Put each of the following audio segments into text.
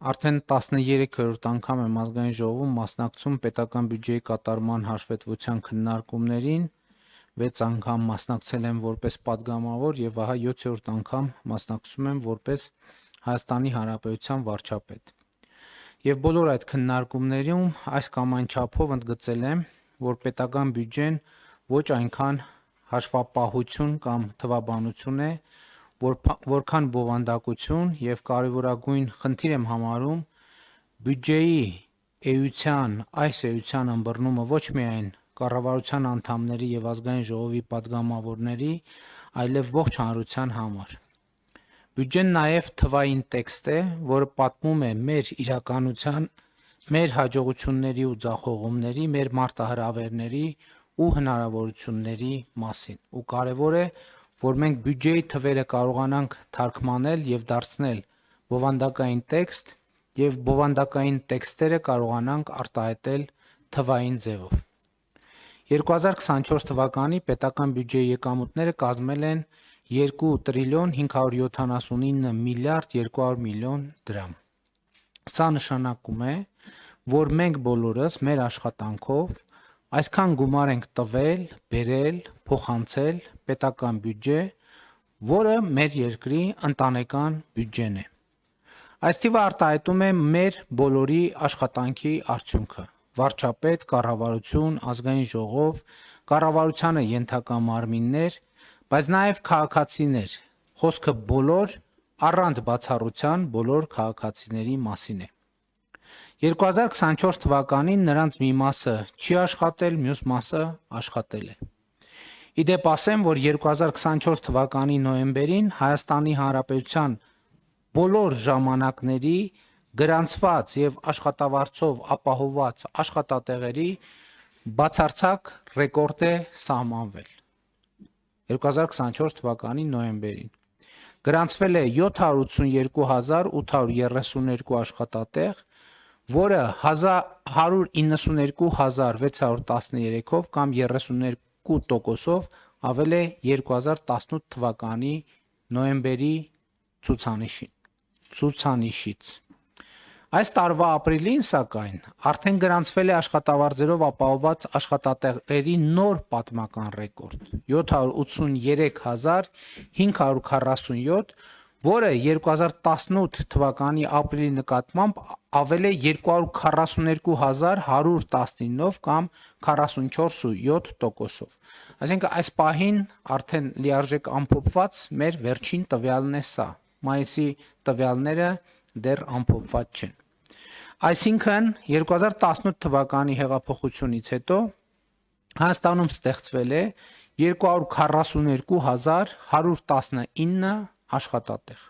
Արդեն 13-րդ անգամ եմ ազգային ժողովում մասնակցում պետական բյուջեի կատարման հաշվետվության քննարկումներին, 6 անգամ մասնակցել եմ որպես падգամավոր եւ ահա 7-րդ անգամ մասնակցում եմ որպես Հայաստանի Հանրապետության վարչապետ։ Եվ բոլոր այդ քննարկումներում այս կամ այն չափով ընդգծել եմ, որ պետական բյուջեն ոչ այնքան հաշվապահություն կամ թվաբանություն է, որքան բովանդակություն եւ կարևորագույն խնդիր եմ համարում բյուջեի էության, այս էության ըմբռնումը ոչ միայն կառավարության անդամների եւ ազգային ժողովի падգամավորների, այլև ողջ հանրության համար։ Բյուջեն նաեւ թվային տեքստ է, որը պատմում է մեր իրականության, մեր հաջողությունների ու ձախողումների, մեր մարտահրավերների ու հնարավորությունների մասին։ Ու կարևոր է, որ մենք բյուջեի թվերը կարողանանք թարգմանել եւ դարձնել բովանդակային տեքստ եւ բովանդակային տեքստերը կարողանանք արտահայտել թվային ձևով։ 2024 թվականի պետական բյուջեի եկամուտները կազմել են 2 տրիլիոն 579 միլիարդ 200 միլիոն դրամ։ Սա նշանակում է, որ մենք բոլորս մեր աշխատանքով այսքան գումար ենք տվել, բերել, փոխանցել պետական բյուջե, որը մեր երկրի ընտանեկան բյուջեն է։ Այս թիվը արտահայտում է մեր բոլորի աշխատանքի արդյունքը։ Վարչապետ, կառավարություն, ազգային ժողով, կառավարությանը ենթակա մարմիններ, բայց նաև քաղաքացիներ։ Խոսքը բոլոր առանց բացառության բոլոր քաղաքացիների մասին է։ 2024 թվականին նրանց մի մասը չի աշխատել, մյուս մասը աշխատել է։ Իդեպ ասեմ, որ 2024 թվականի նոյեմբերին Հայաստանի Հանրապետության բոլոր ժամանակների գրանցված եւ աշխատավարձով ապահովված աշխատատեղերի բացարձակ ռեկորդ է սահմանվել։ 2024 թվականի նոյեմբերին գրանցվել է 782.832 աշխատատեղ, որը 192.613-ով կամ 32%-ով ավել է 2018 թվականի նոյեմբերի ցուցանիշից։ Այս տարվա ապրիլին, սակայն, արդեն գրանցվել է աշխատավարձերով ապահովված աշխատատեղերի նոր պատմական ռեկորդ՝ 783.547, որը 2018 թվականի ապրիլի նկատմամբ ավել է 242.119-ով կամ 44.7%-ով։ Այսինքն այս պահին արդեն լիարժեք ամփոփված մեր վերջին տվյալն է սա։ Մայիսի տվյալները դեռ ամփոփված չեն։ Այսինքն 2018 թվականի հեղափոխությունից հետո Հայաստանում ստեղծվել է 242.119 աշխատատեղ։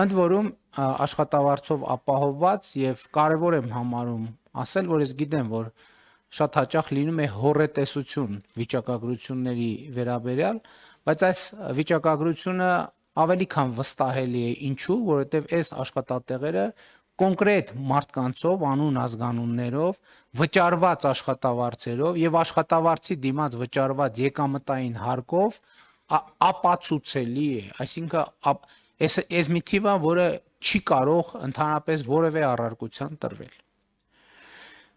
Ընդ որում աշխատավարձով ապահովված եւ կարեւոր եմ համարում ասել, որ ես գիտեմ, որ շատ հաճախ լինում է հոռետեսություն վիճակագրությունների վերաբերյալ, բայց այս վիճակագրությունը ավելի քան վստահելի է, ինչու, որովհետեւ այս աշխատատեղերը կոնկրետ մարդկանցով, անուն ազգանուններով, վճարված աշխատավարձերով եւ աշխատավարձի դիմաց վճարված եկամտային հարկով ապացուցելի է, այսինքն այս մի թիվը, որը չի կարող ընդհանրապես որևէ առարկության տրվել։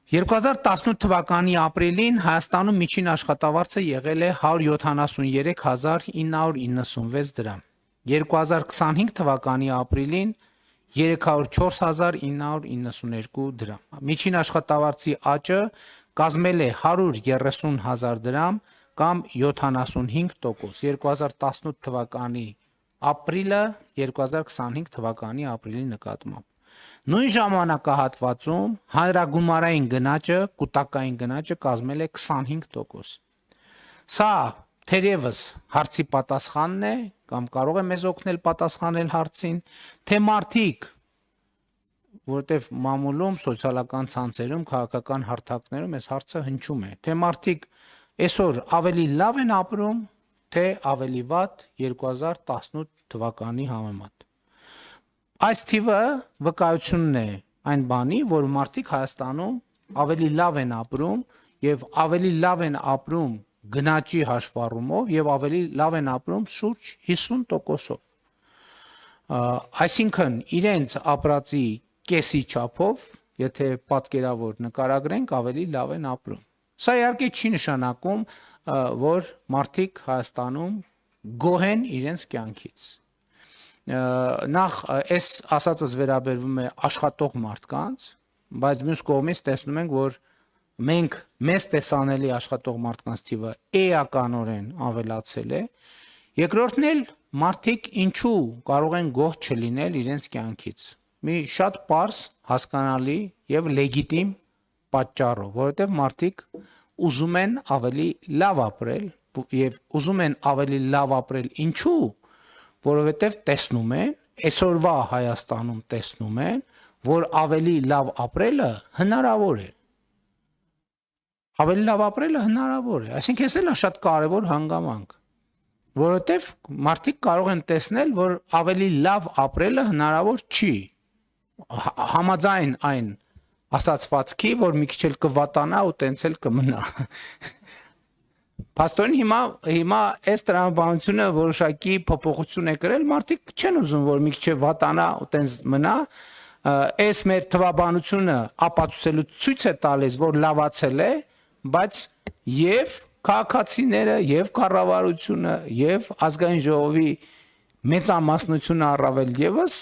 2018 թվականի ապրիլին Հայաստանում միջին աշխատավարձը եղել է 173.996 դրամ։ 2025 թվականի ապրիլին 304.992 դրամ։ Միջին աշխատավարձի աճը կազմել է 130.000 դրամ կամ 75%։ 2018 թվականի ապրիլը 2025 թվականի ապրիլի նկատմամբ։ Նույն ժամանակահատվածում հանրագումարային գնաճը, կուտակային գնաճը կազմել է 25%։ Սա թերևս հարցի պատասխանն է, կամ կարող է մեզ օգնել պատասխանել հարցին, թե մարդիկ, որովհետև մամուլում, սոցիալական ցանցերում, քաղաքական հարթակներում այս հարցը հնչում է, թե մարդիկ այսօր ավելի լավ են ապրում, թե ավելի վատ 2018 թվականի համեմատ։ Այս թիվը վկայությունն է այն բանի, որ մարդիկ Հայաստանում ավելի լավ են ապրում եւ ավելի լավ են ապրում գնաճի հաշվառումով եւ ավելի լավ են ապրում շուրջ 50%-ով։ Այսինքն իրենց ապրածի կեսի չափով, եթե պատկերավոր նկարագրենք, ավելի լավ են ապրում։ Սա իհարկե չի նշանակում, որ մարդիկ Հայաստանում գոհ են իրենց կյանքից։ Նախ այս ասածս վերաբերվում է աշխատող մարդկանց, բայց մյուս կողմից տեսնում ենք, որ մենք մեզ տեսանելի աշխատող մարդկանց թիվը էականորեն ավելացել է։ Երկրորդն էլ մարդիկ ինչու կարող են գոհ չլինել իրենց կյանքից։ Մի շատ պարզ, հասկանալի եւ լեգիտիմ պատճառով, որովհետեւ մարդիկ ուզում են ավելի լավ ապրել եւ ուզում են ավելի լավ ապրել ինչու, որովհետեւ տեսնում են, այսօրվա Հայաստանում տեսնում են, որ ավելի լավ ապրելը հնարավոր է։ Ավելի լավ ապրելը հնարավոր է, այսինքն էս էլ է շատ կարևոր հանգամանք, որովհետև մարդիկ կարող են տեսնել, որ ավելի լավ ապրելը հնարավոր չի, համաձայն այն ասացվածքի, որ մի քիչ էլ կվատանա ու տենց էլ կմնա։ Փաստորեն հիմա այս տրամաբանությունը որոշակի փոփոխություն է կրել, մարդիկ չեն ուզում, որ մի քիչ վատանա ու տենց մնա, այս մեր թվաբանությունը ապացուցելու ցույց է տալիս, որ լավացել է, բայց եւ քաղաքացիները եւ կառավարությունը եւ ազգային ժողովի մեծամասնությունը առավել եւս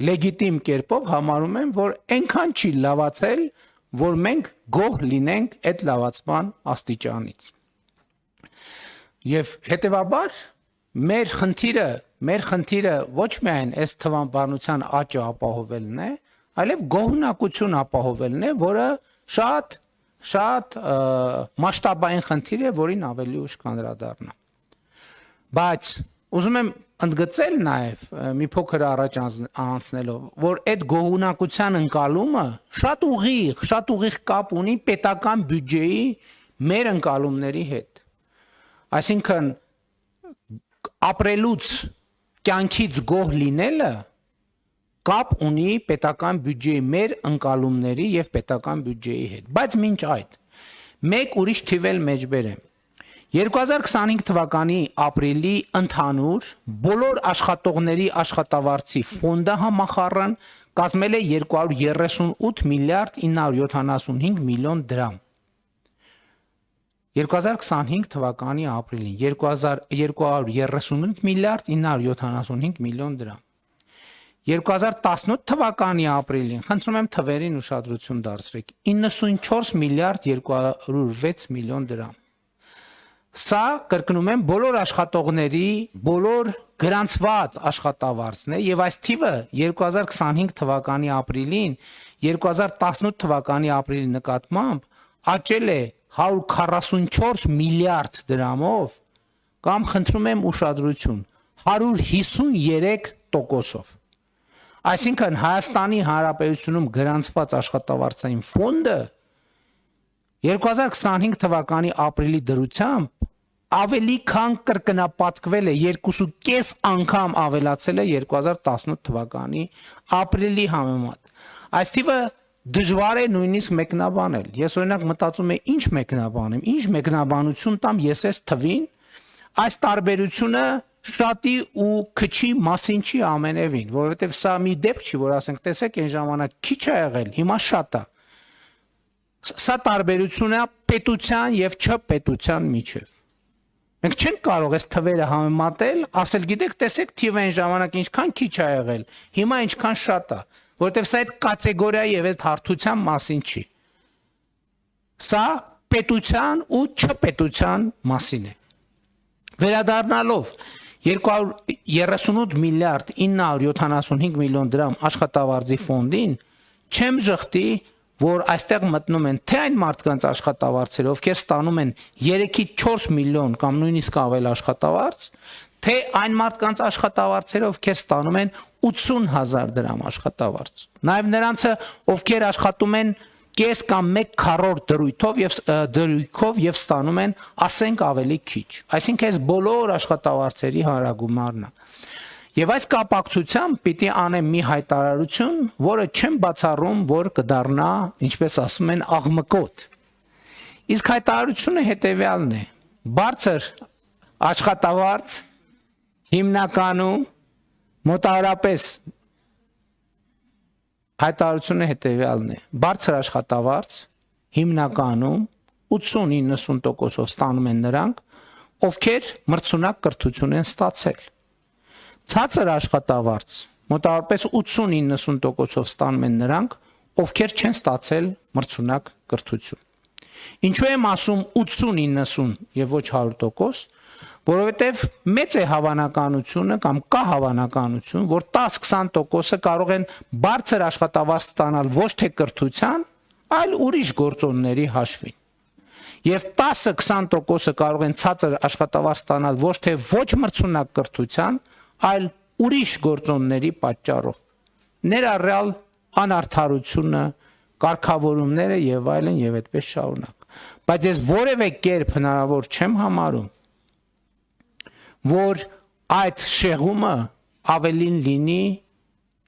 լեգիտիմ կերպով համարում են, որ այնքան չի լավացել, որ մենք գոհ լինենք այդ լավացման աստիճանից։ Եվ հետեւաբար մեր խնդիրը ոչ միայն այս թվաբանության աճը ապահովելն է, այլև գոհունակություն ապահովելն է, որը շատ մասշտաբային խնդիր է, որին ավելի ուշ կանդրադառնամ։ Բայց ուզում եմ ընդգծել նաև մի փոքր առաջ անցնելով, որ այդ գոհունակության ընկալումը շատ ուղիղ կապ ունի պետական բյուջեի մեր ընկալումների հետ։ Այսինքն ապրելուց կյանքից գոհ լինելը կապ ունի պետական բյուջեի մեր ընկալումների եւ պետական բյուջեի հետ, բայց մինչ այդ մեկ ուրիշ թիվ էլ մեջբերեմ 2025 թվականի ապրիլի ընդհանուր բոլոր աշխատողների աշխատավարձի ֆոնդը համախառն կազմել է 238 միլիարդ 975 միլիոն դրամ 2025 թվականի ապրիլին 238 միլիարդ 975 միլիոն դրամ 2018 թվականի ապրիլին, խնդրում եմ թվերին ուշադրություն դարձրեք, 94 միլիարդ 206 միլիոն դրամ։ Սա կրկնում եմ բոլոր աշխատողների, բոլոր գրանցված աշխատավարձն է եւ այս թիվը 2025 թվականի ապրիլին 2018 թվականի ապրիլի նկատմամբ աճել է 144 միլիարդ դրամով կամ խնդրում եմ ուշադրություն 153%-ով Այսինքն Հայաստանի Հանրապետությունում գրանցված աշխատավարձային ֆոնդը 2025 թվականի ապրիլի դրությամբ ավելի քան կրկնապատկվել է 2.5 անգամ ավելացել է 2018 թվականի ապրիլի համեմատ։ Այս թիվը դժվար է նույնիսկ մեկնաբանել։ Ես օրինակ մտածում եմ ինչ մեկնաբանեմ, ինչ մեկնաբանություն տամ ես այս թվին, այս տարբերությունը շատի ու քչի մասին չի ամենևին, որովհետև սա մի դեպք չի, որ ասենք, տեսեք, այն ժամանակ քիչ է եղել, հիմա շատ է։ Սա տարբերությունն է պետության եւ չպետության միջև։ Մենք չենք կարող այս թվերը համեմատել, ասել, գիտեք, տեսեք, թիվը այն ժամանակ ինչքան քիչ է եղել, հիմա ինչքան շատ է, որովհետև սա այդ կատեգորիայի եւ այդ հարթության մասին չի։ Սա պետության ու չպետության մասին է։ Վերադառնալով 238 միլիարդ 975 միլիոն դրամ աշխատավարձի ֆոնդին չեմ ժխտի, որ այստեղ մտնում են թե այն մարդկանց աշխատավարձերը, ովքեր ստանում են 3-ից 4 միլիոն կամ նույնիսկ ավել աշխատավարձ, թե այն մարդկանց աշխատավարձերը, ովքեր ստանում են 80,000 դրամ աշխատավարձ։ Նաև նրանցը, ովքեր աշխատում են կես կամ 1/4 դրույքով եւ ստանում են ասենք ավելի քիչ։ Այսինքն այս բոլոր աշխատավարձերի հարագումարն է։ Եվ այս կապակցությամբ պիտի անեմ մի հայտարարություն, որը չեմ բացառում, որ կդառնա, ինչպես ասում են, աղմկոտ։ Իսկ հայտարարությունը հետեւյալն է. բարձր աշխատավարձ հիմնականում մոտավորապես հայտարարությունը հետևյալն է. բարձր աշխատավարձ հիմնականում 80-90%-ով ստանում են նրանք, ովքեր մրցունակ կրթություն են ստացել։ Ցածր աշխատավարձ մոտավորապես 80-90%-ով ստանում են նրանք, ովքեր չեն ստացել մրցունակ կրթություն։ Ինչու եմ ասում 80-90 եւ ոչ 100%, որովհետեւ մեծ է հավանականությունը կամ կա հավանականություն, որ 10-20%-ը կարող են բարձր աշխատավարձ ստանալ ոչ թե կրթության, այլ ուրիշ գործոնների հաշվին։ Եվ 10-20%-ը կարող են ցածր աշխատավարձ ստանալ ոչ թե ոչ մրցունակ կրթության, այլ ուրիշ գործոնների պատճառով։ Ներառյալ անարդարությունը, կարգավորումները եւ այլն եւ այդպես շարունակ։ Բայց ես որևէ կերպ հնարավոր չեմ համարում, որ այդ շեղումը ավելին լինի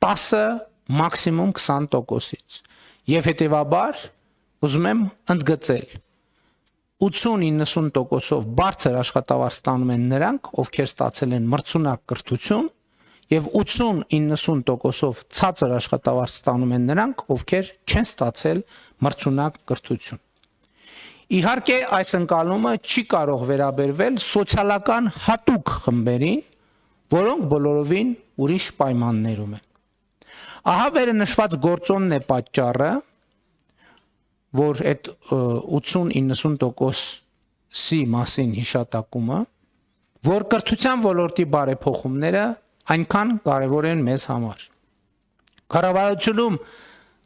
10, մաքսիմում 20%-ից։ Եվ հետեւաբար ուզում եմ ընդգծել 80-90%-ով բարձր աշխատավարձ ստանում են նրանք, ովքեր ստացել են մրցունակ կրթություն, եւ 80-90%-ով ցածր աշխատավարձ ստանում են նրանք, ովքեր չեն ստացել մրցունակ կրթություն։ Իհարկե, այս ընկալումը չի կարող վերաբերվել սոցիալական հատուկ խմբերին, որոնք բոլորովին ուրիշ պայմաններում են։ Ահա վերնշված գործոնն է պատճառը, որ այդ 80-90%-ի մասին հիշատակումը, որ կրթության ոլորտի բարեփոխումները այնքան կարևոր են մեզ համար։ Կառավարությունում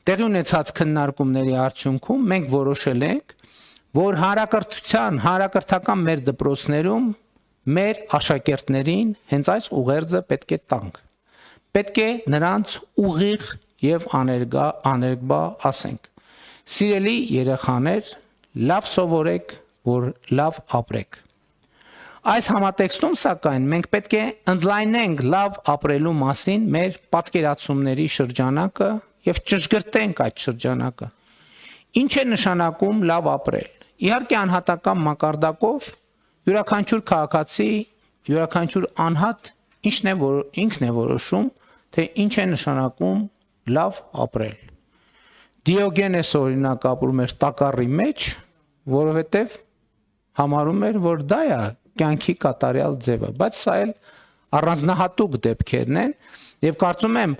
տեղի ունեցած քննարկումների արդյունքում մենք որոշել ենք, որ հանրակրթական մեր դպրոցներում մեր աշակերտներին հենց այս ուղերձը պետք է տանք։ Պետք է նրանց ուղիղ եւ աներկբա ասենք. Սիրելի երեխաներ, լավ սովորեք, որ լավ ապրեք։ Այս համատեքստում սակայն մենք պետք է ընդլայնենք լավ ապրելու մասին մեր պատկերացումների շրջանակը եւ ճշգրտենք այդ շրջանակը։ Ինչ է նշանակում լավ ապրել։ Իհարկե անհատական մակարդակով յուրաքանչյուր քաղաքացի, յուրաքանչյուր անհատ ինքն է որոշում, թե ինչ է նշանակում լավ ապրել։ Դիոգենեսը օրինակ ապրում էր տակառի մեջ, որովհետեւ համարում էր, որ դա է կյանքի կատարյալ ձևը, բայց սա էլ առանձնահատուկ դեպքերն են եւ կարծում եմ,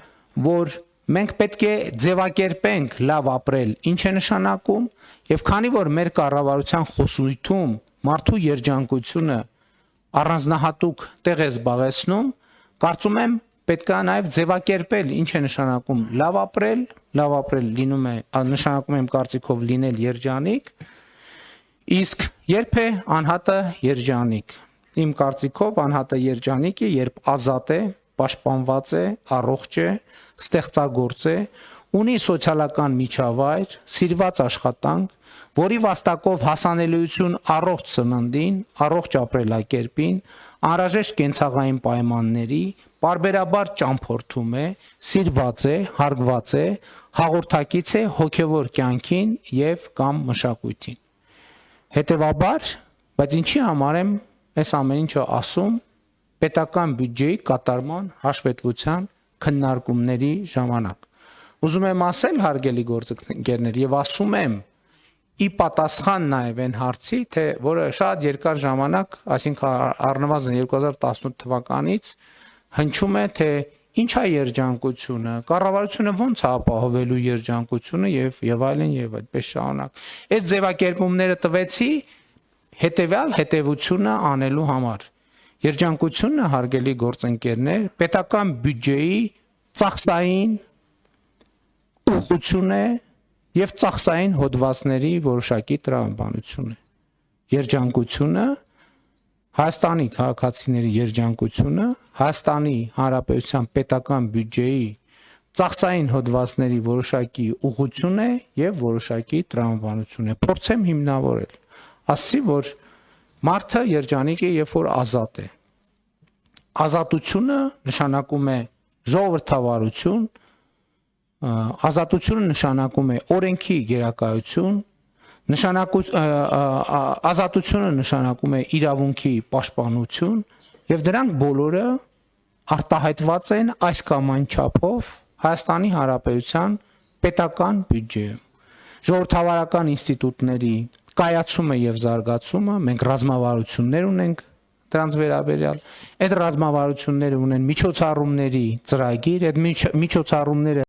որ մենք պետք է ձևակերպենք լավ ապրել ինչ է նշանակում եւ քանի որ մեր կառավարության խոսույթում մարդու երջանկությունը առանձնահատուկ տեղ է զբաղեցնում, կարծում եմ պետք է նաեւ ձևակերպել ինչ է նշանակում լավ ապրել լինում է նշանակում եմ կարծիքով լինել երջանիկ, իսկ երբ է անհատը երջանիկ։ Իմ կարծիքով անհատը երջանիկ է, երբ ազատ է, պաշտպանված է, առողջ է, ստեղծագործ է, ունի սոցիալական միջավայր, սիրված աշխատանք, որի վաստակով հասանելիություն առողջ սննդին, առողջ ապրելակերպին, անհրաժեշտ կենցաղային պայմանների, պարբերաբար ճամփորդում է, սիրված է, հարգված է, հաղորդակից է հոգևոր կյանքին եւ կամ մշակույթին։ Հետևաբար, բայց ինչի համար եմ այս ամեն ինչը ասում պետական բյուջեի կատարման հաշվետվության քննարկումների ժամանակ։ Ուզում եմ ասել, հարգելի գործընկերներ, եւ ասում եմ ի պատասխան նաեւ այն հարցի, թե որը շատ երկար ժամանակ, այսինքն առնվազն 2018 թվականից հնչում է, թե ինչ է երջանկությունը, կառավարությունը ո՞նց է ապահովելու երջանկությունը եւ այլն եւ այդպես շարունակ։ Այս ձևակերպումները տվեցի հետևությունը անելու համար։ Երջանկությունը, հարգելի գործընկերներ, պետական բյուջեի ծախսային ուղղություն է եւ ծախսային հոդվածների որոշակի տրամաբանություն է։ Երջանկությունը Հայաստանի քաղաքացիների երջանկությունը Հայաստանի Հանրապետության պետական բյուջեի ծախսային հոդվածների որոշակի ուղղություն է եւ որոշակի տրամաբանություն է։ Փորձեմ հիմնավորել։ Ասացի, որ մարդը երջանիկ է, երբ որ ազատ է։ Ազատությունը նշանակում է ժողովրդավարություն, ազատությունը նշանակում է օրենքի գերակայություն, ազատությունը նշանակում է իրավունքի պաշտպանություն եւ դրանք բոլորը արտահայտված են այս կամ այն չափով Հայաստանի Հանրապետության պետական բյուջեում։ Ժողովրդավարական ինստիտուտների կայացումը եւ զարգացումը մենք ռազմավարություններ ունենք դրանց վերաբերյալ, այդ ռազմավարությունները ունեն միջոցառումների ծրագիր, այդ միջոցառումները